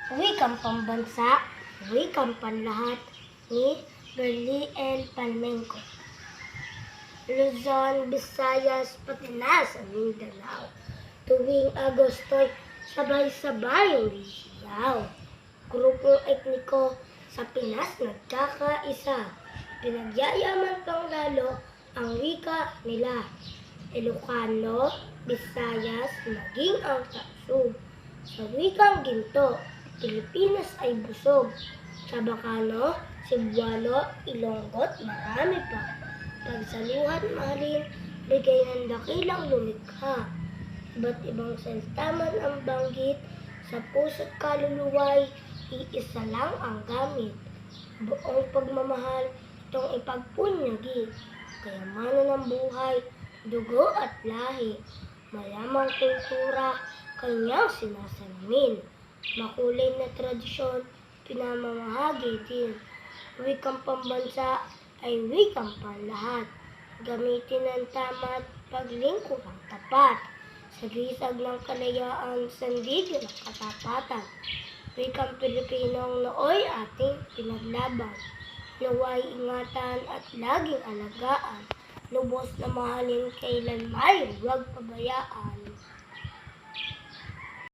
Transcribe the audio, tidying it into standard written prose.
Wikang Pambansa, Wikang Panlahat ni Berli L. Palmenco. Luzon, Visayas, pati na sa Mindanao. Tuwing Agosto'y sabay-sabay umisiyaw. Grupong etniko sa Pinas nagkakaisa. Pinagyayaman pang lalo ang wika nila. Ilocano, Visayas, maging ang Tausug. Sa wikang Ginto, Pilipinas ay busog. Sa Bacano, Cebuano, Ilonggot, marami pa. Pagsaluhan mahalin, bigay ng dakilang lumikha. Iba't ibang saltaman ang banggit, sa puso't kaluluway, iisa lang ang gamit. Buong pagmamahal, itong ipagpunyagi. Kayamanan ng buhay, dugo at lahi. Mayamang kultura, kanyang sinasalamin. Makulay na tradisyon, pinamamahagi din. Wikang pambansa ay wikang panlahat. Gamitin ng tama't paglingkod ang tapat. Sa gisag ng kalayaan, sandig ng katapatan. Wikang Pilipinong nooy ating pinaglaban. Naway ingatan at laging alagaan. Lubos na mahalin kailanman, huwag pabayaan.